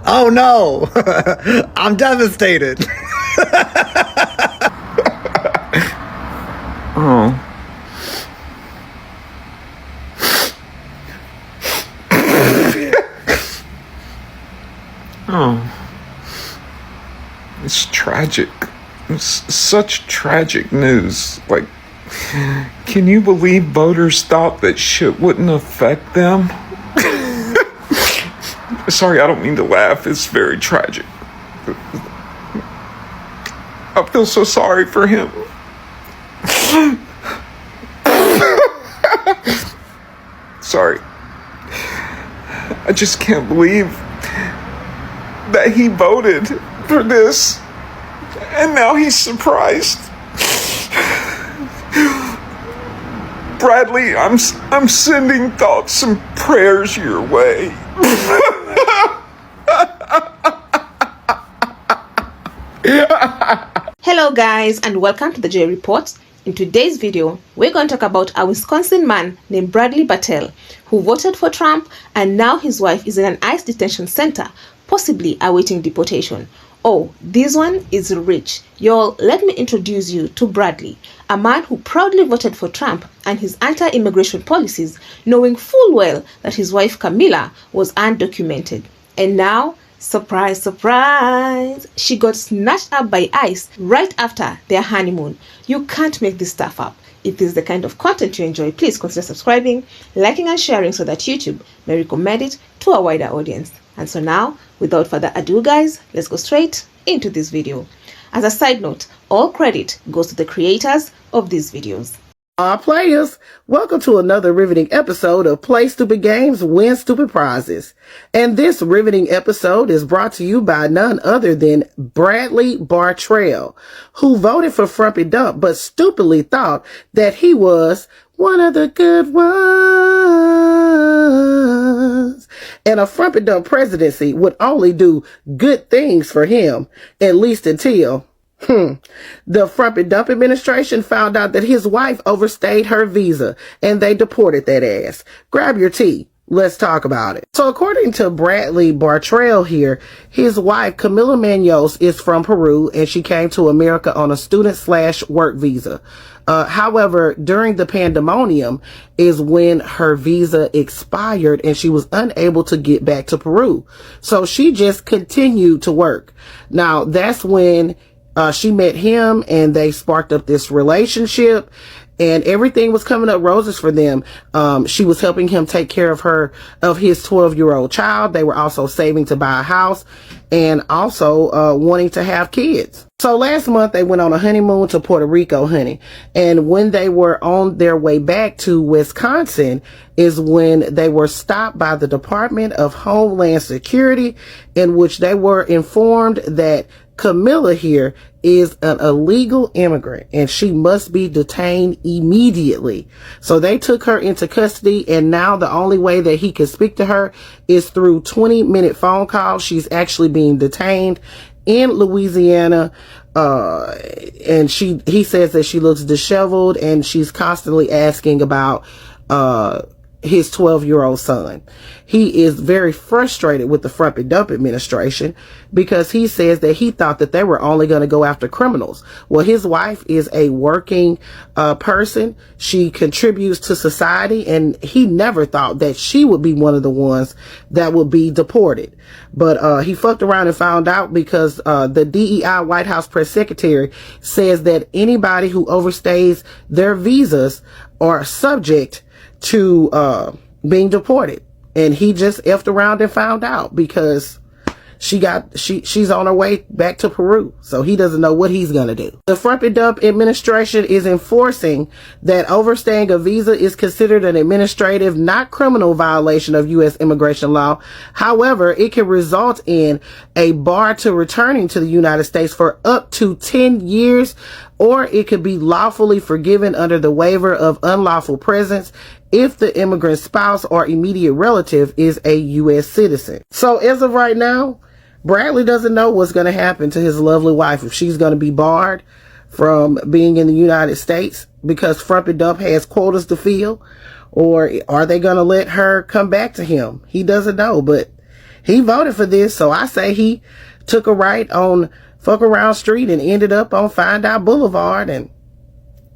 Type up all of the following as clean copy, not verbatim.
Oh no, I'm devastated. Oh. Oh. It's tragic. It's such tragic news. Like, can you believe voters thought that shit wouldn't affect them? Sorry, I don't mean to laugh. It's very tragic. I feel so sorry for him. Sorry. I just can't believe that he voted for this, and now he's surprised. Bradley, I'm sending thoughts and prayers your way. Hello guys, and welcome to the J Report. In today's video, we're going to talk about a Wisconsin man named Bradley Bartell who voted for Trump, and now his wife is in an ICE detention center, possibly awaiting deportation. Oh, this one is rich. Y'all, let me introduce you to Bradley, a man who proudly voted for Trump and his anti-immigration policies, knowing full well that his wife Camilla was undocumented. And now, surprise, surprise, she got snatched up by ICE right after their honeymoon. You can't make this stuff up. If this is the kind of content you enjoy, please consider subscribing, liking and sharing so that YouTube may recommend it to a wider audience. And so now, without further ado guys, let's go straight into this video. As a side note, all credit goes to the creators of these videos. Players, welcome to another riveting episode of Play Stupid Games, Win Stupid Prizes. And this riveting episode is brought to you by none other than Bradley Bartell, who voted for Frumpy Dump but stupidly thought that he was one of the good ones. And a Frumpy Dump presidency would only do good things for him, at least until the Frumpy Dump administration found out that his wife overstayed her visa and they deported that ass. Grab your tea. Let's talk about it. So according to Bradley Bartell here, his wife Camila Munoz is from Peru and she came to America on a student/work visa. However, during the pandemonium is when her visa expired and she was unable to get back to Peru. So she just continued to work. Now that's when she met him and they sparked up this relationship and everything was coming up roses for them. She was helping him take care of his 12-year-old child. They were also saving to buy a house and also wanting to have kids. So last month they went on a honeymoon to Puerto Rico, honey. And when they were on their way back to Wisconsin is when they were stopped by the Department of Homeland Security, in which they were informed that Camilla here is an illegal immigrant and she must be detained immediately. So they took her into custody, and now the only way that he can speak to her is through 20-minute phone calls. She's actually being detained in Louisiana. And he says that she looks disheveled and she's constantly asking about, his 12-year-old son. He is very frustrated with the Frumpy Dump administration because he says that he thought that they were only going to go after criminals. Well, his wife is a working person. She contributes to society, and he never thought that she would be one of the ones that would be deported. But he fucked around and found out because the DEI White House press secretary says that anybody who overstays their visas are subject to being deported. And he just effed around and found out because she's on her way back to Peru. So he doesn't know what he's gonna do. The Frumpy Dump administration is enforcing that overstaying a visa is considered an administrative, not criminal violation of U.S. immigration law. However, it can result in a bar to returning to the United States for up to 10 years, or it could be lawfully forgiven under the waiver of unlawful presence if the immigrant's spouse or immediate relative is a U.S. citizen. So as of right now, Bradley doesn't know what's going to happen to his lovely wife, if she's going to be barred from being in the United States because Frumpy Dump has quotas to fill, or are they going to let her come back to him? He doesn't know, but he voted for this, so I say he took a right on Fuck Around Street and ended up on Find Out Boulevard, and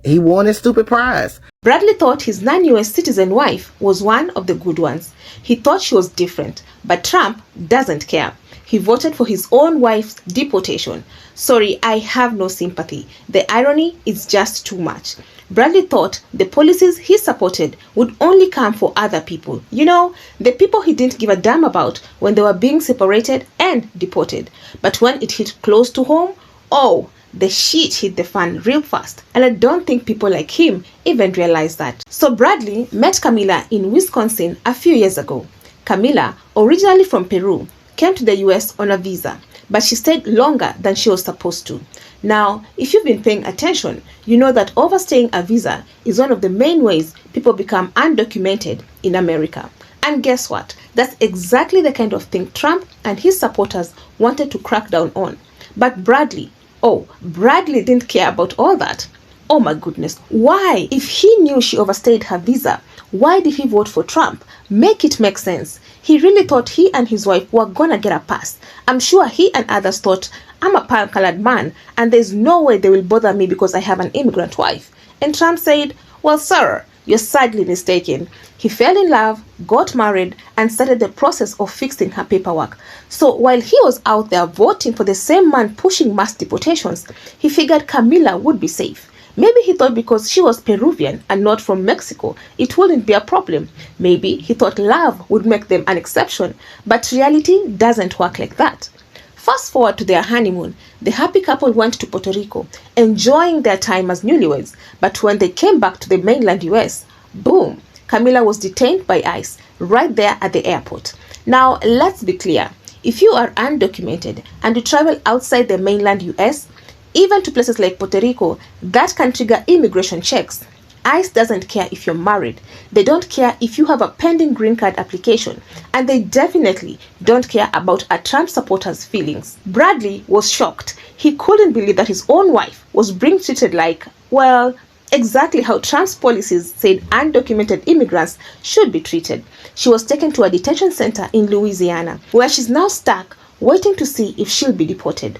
he won his stupid prize. Bradley thought his non-US citizen wife was one of the good ones. He thought she was different, but Trump doesn't care. He voted for his own wife's deportation. Sorry, I have no sympathy. The irony is just too much. Bradley thought the policies he supported would only come for other people. You know, the people he didn't give a damn about when they were being separated and deported. But when it hit close to home, oh, the shit hit the fan real fast. And I don't think people like him even realize that. So Bradley met Camila in Wisconsin a few years ago. Camila, originally from Peru, came to the US on a visa, but she stayed longer than she was supposed to. Now, if you've been paying attention, you know that overstaying a visa is one of the main ways people become undocumented in America. And guess what? That's exactly the kind of thing Trump and his supporters wanted to crack down on. But Bradley didn't care about all that. Oh my goodness, why? If he knew she overstayed her visa, why did he vote for Trump? Make it make sense. He really thought he and his wife were gonna get a pass. I'm sure he and others thought, I'm a palm-colored man and there's no way they will bother me because I have an immigrant wife. And Trump said, well, sir, you're sadly mistaken. He fell in love, got married, and started the process of fixing her paperwork. So while he was out there voting for the same man pushing mass deportations, he figured Camila would be safe. Maybe he thought because she was Peruvian and not from Mexico, it wouldn't be a problem. Maybe he thought love would make them an exception, but reality doesn't work like that. Fast forward to their honeymoon, the happy couple went to Puerto Rico, enjoying their time as newlyweds. But when they came back to the mainland US, boom, Camila was detained by ICE right there at the airport. Now, let's be clear. If you are undocumented and you travel outside the mainland US, even to places like Puerto Rico, that can trigger immigration checks. ICE doesn't care if you're married. They don't care if you have a pending green card application. And they definitely don't care about a Trump supporter's feelings. Bradley was shocked. He couldn't believe that his own wife was being treated like, well, exactly how Trump's policies said undocumented immigrants should be treated. She was taken to a detention center in Louisiana, where she's now stuck, waiting to see if she'll be deported.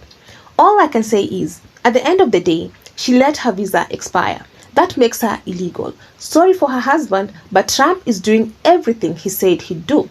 All I can say is, at the end of the day, she let her visa expire. That makes her illegal. Sorry for her husband, but Trump is doing everything he said he'd do.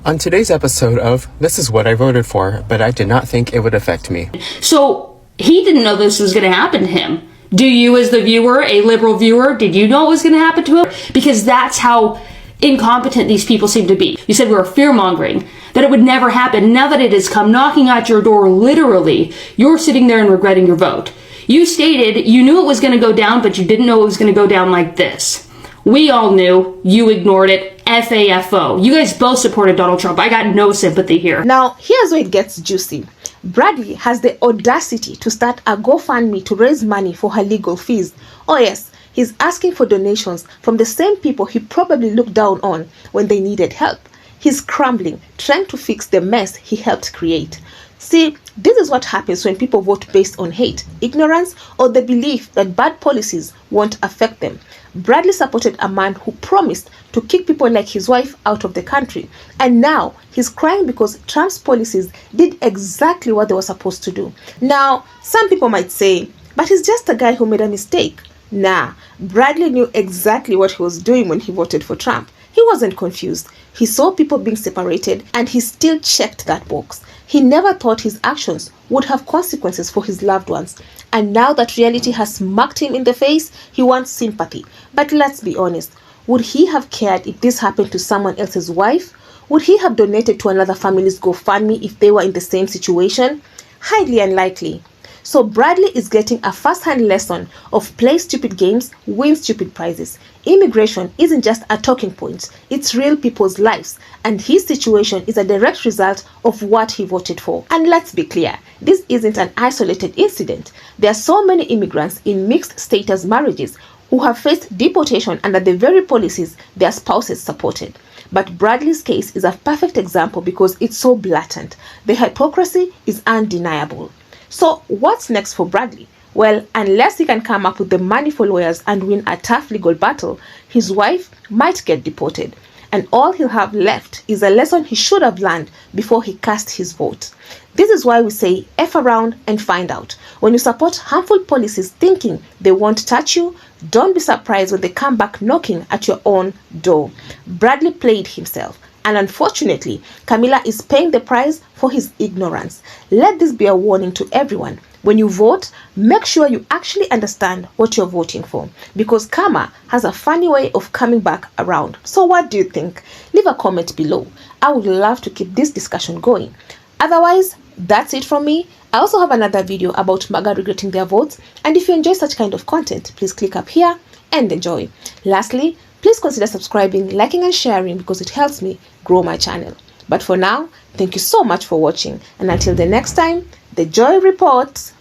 On today's episode of This Is What I Voted For, but I did not think it would affect me. So he didn't know this was going to happen to him. Do you, as the viewer, a liberal viewer, did you know it was going to happen to him? Because that's how incompetent these people seem to be. You said we were fear-mongering, that it would never happen. Now that it has come knocking at your door, literally, you're sitting there and regretting your vote. You stated you knew it was going to go down, but you didn't know it was going to go down like this. We all knew. You ignored it. FAFO. You guys both supported Donald Trump. I got no sympathy here. Now, here's where it gets juicy. Bradley has the audacity to start a GoFundMe to raise money for her legal fees. Oh yes, he's asking for donations from the same people he probably looked down on when they needed help. He's scrambling, trying to fix the mess he helped create. See, this is what happens when people vote based on hate, ignorance, or the belief that bad policies won't affect them. Bradley supported a man who promised to kick people like his wife out of the country. And now he's crying because Trump's policies did exactly what they were supposed to do. Now, some people might say, but he's just a guy who made a mistake. Nah, Bradley knew exactly what he was doing when he voted for Trump. He wasn't confused. He saw people being separated and he still checked that box. He never thought his actions would have consequences for his loved ones. And now that reality has smacked him in the face, he wants sympathy. But let's be honest, would he have cared if this happened to someone else's wife? Would he have donated to another family's GoFundMe if they were in the same situation? Highly unlikely. So Bradley is getting a first-hand lesson of play stupid games, win stupid prizes. Immigration isn't just a talking point, it's real people's lives, and his situation is a direct result of what he voted for. And let's be clear, this isn't an isolated incident. There are so many immigrants in mixed status marriages who have faced deportation under the very policies their spouses supported. But Bradley's case is a perfect example because it's so blatant. The hypocrisy is undeniable. So what's next for Bradley? Well, unless he can come up with the money for lawyers and win a tough legal battle, his wife might get deported. and all he'll have left is a lesson he should have learned before he cast his vote. This is why we say F around and find out. When you support harmful policies thinking they won't touch you, don't be surprised when they come back knocking at your own door. Bradley played himself, and unfortunately, Camilla is paying the price for his ignorance. Let this be a warning to everyone. When you vote, make sure you actually understand what you're voting for, because karma has a funny way of coming back around. So what do you think? Leave a comment below. I would love to keep this discussion going. Otherwise, that's it from me. I also have another video about MAGA regretting their votes, and if you enjoy such kind of content, please click up here and enjoy. Lastly, please consider subscribing, liking and sharing because it helps me grow my channel. But for now, thank you so much for watching, and until the next time, the Joy Report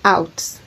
out.